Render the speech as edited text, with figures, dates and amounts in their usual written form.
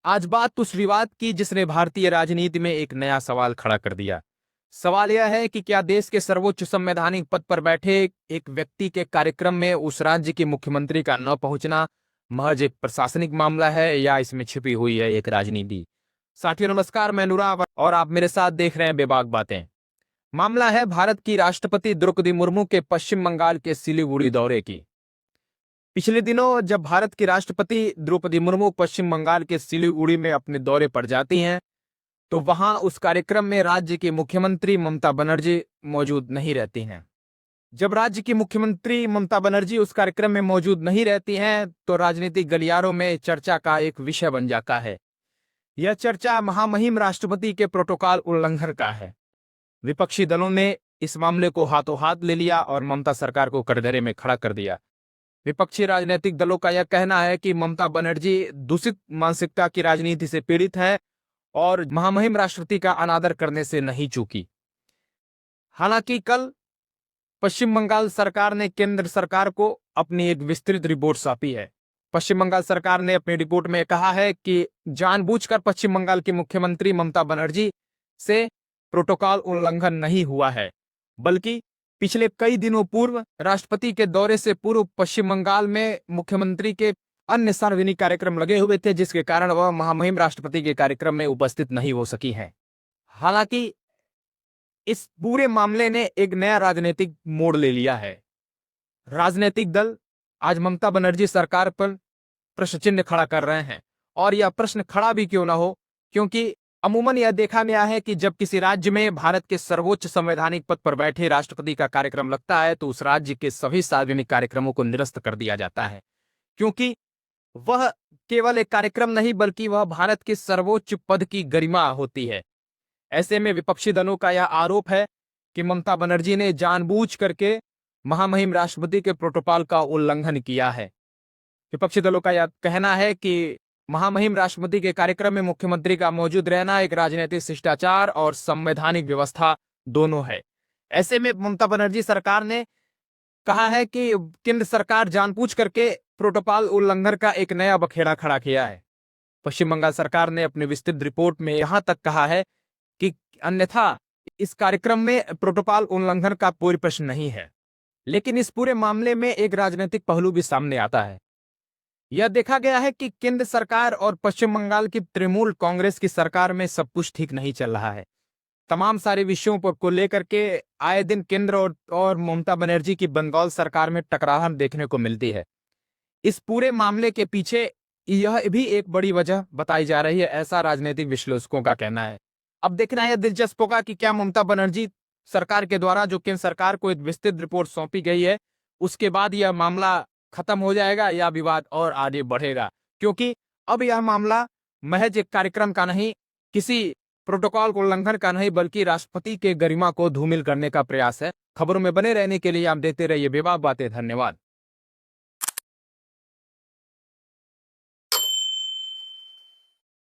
आज बात उस विवाद की जिसने भारतीय राजनीति में एक नया सवाल खड़ा कर दिया। सवाल यह है कि क्या देश के सर्वोच्च संवैधानिक पद पर बैठे एक व्यक्ति के कार्यक्रम में उस राज्य के मुख्यमंत्री का न पहुंचना महज एक प्रशासनिक मामला है या इसमें छिपी हुई है एक राजनीति। साथियों नमस्कार, मैं अनुराग और आप मेरे साथ देख रहे हैं बेबाक बातें। मामला है भारत की राष्ट्रपति द्रौपदी मुर्मू के पश्चिम बंगाल के सिलीगुड़ी दौरे की। पिछले दिनों जब भारत की राष्ट्रपति द्रौपदी मुर्मू पश्चिम बंगाल के सिलीगुड़ी में अपने दौरे पर जाती हैं, तो वहां उस कार्यक्रम में राज्य की मुख्यमंत्री ममता बनर्जी मौजूद नहीं रहती हैं। जब राज्य की मुख्यमंत्री ममता बनर्जी उस कार्यक्रम में मौजूद नहीं रहती हैं, तो राजनीतिक गलियारों में चर्चा का एक विषय बन जाता है। यह चर्चा महामहिम राष्ट्रपति के प्रोटोकॉल उल्लंघन का है। विपक्षी दलों ने इस मामले को हाथों हाथ ले लिया और ममता सरकार को कटघरे में खड़ा कर दिया। विपक्षी राजनीतिक दलों का यह कहना है कि ममता बनर्जी दूषित मानसिकता की राजनीति से पीड़ित है और महामहिम राष्ट्रपति का अनादर करने से नहीं चूकी। हालांकि कल पश्चिम बंगाल सरकार ने केंद्र सरकार को अपनी एक विस्तृत रिपोर्ट सौंपी है। पश्चिम बंगाल सरकार ने अपनी रिपोर्ट में कहा है कि जानबूझकर पश्चिम बंगाल की मुख्यमंत्री ममता बनर्जी से प्रोटोकॉल उल्लंघन नहीं हुआ है, बल्कि पिछले कई दिनों पूर्व राष्ट्रपति के दौरे से पूर्व पश्चिम बंगाल में मुख्यमंत्री के अन्य सार्वजनिक कार्यक्रम लगे हुए थे, जिसके कारण वह महामहिम राष्ट्रपति के कार्यक्रम में उपस्थित नहीं हो सकी हैं। हालांकि इस पूरे मामले ने एक नया राजनीतिक मोड़ ले लिया है। राजनीतिक दल आज ममता बनर्जी सरकार पर प्रश्न चिन्ह खड़ा कर रहे हैं, और यह प्रश्न खड़ा भी क्यों ना हो, क्योंकि अमूमन यह देखा गया है कि जब किसी राज्य में भारत के सर्वोच्च संवैधानिक पद पर बैठे राष्ट्रपति का कार्यक्रम लगता है, तो उस राज्य के सभी सार्वजनिक कार्यक्रमों को निरस्त कर दिया जाता है, क्योंकि वह केवल एक कार्यक्रम नहीं बल्कि वह भारत के सर्वोच्च पद की गरिमा होती है। ऐसे में विपक्षी दलों का यह आरोप है कि ममता बनर्जी ने जानबूझ करके महामहिम राष्ट्रपति के प्रोटोकॉल का उल्लंघन किया है। विपक्षी दलों का यह कहना है कि महामहिम राष्ट्रपति के कार्यक्रम में मुख्यमंत्री का मौजूद रहना एक राजनीतिक शिष्टाचार और संवैधानिक व्यवस्था दोनों है। ऐसे में ममता बनर्जी सरकार ने कहा है कि केंद्र सरकार जानबूझ करके प्रोटोकॉल उल्लंघन का एक नया बखेड़ा खड़ा किया है। पश्चिम बंगाल सरकार ने अपनी विस्तृत रिपोर्ट में यहां तक कहा है कि अन्यथा इस कार्यक्रम में प्रोटोकॉल उल्लंघन का कोई प्रश्न नहीं है। लेकिन इस पूरे मामले में एक राजनीतिक पहलू भी सामने आता है। यह देखा गया है कि केंद्र सरकार और पश्चिम बंगाल की तृणमूल कांग्रेस की सरकार में सब कुछ ठीक नहीं चल रहा है। तमाम सारे विषयों पर को लेकर के आए दिन केंद्र और ममता बनर्जी की बंगाल सरकार में टकराहट देखने को मिलती है। इस पूरे मामले के पीछे यह भी एक बड़ी वजह बताई जा रही है, ऐसा राजनीतिक विश्लेषकों का कहना है। अब देखना यह दिलचस्प होगा कि क्या ममता बनर्जी सरकार के द्वारा जो केंद्र सरकार को एक विस्तृत रिपोर्ट सौंपी गई है, उसके बाद यह मामला खत्म हो जाएगा या विवाद और आगे बढ़ेगा, क्योंकि अब यह मामला महज एक कार्यक्रम का नहीं, किसी प्रोटोकॉल को उल्लंघन का नहीं, बल्कि राष्ट्रपति के गरिमा को धूमिल करने का प्रयास है। खबरों में बने रहने के लिए आप देते रहिए बेबाक बातें। धन्यवाद।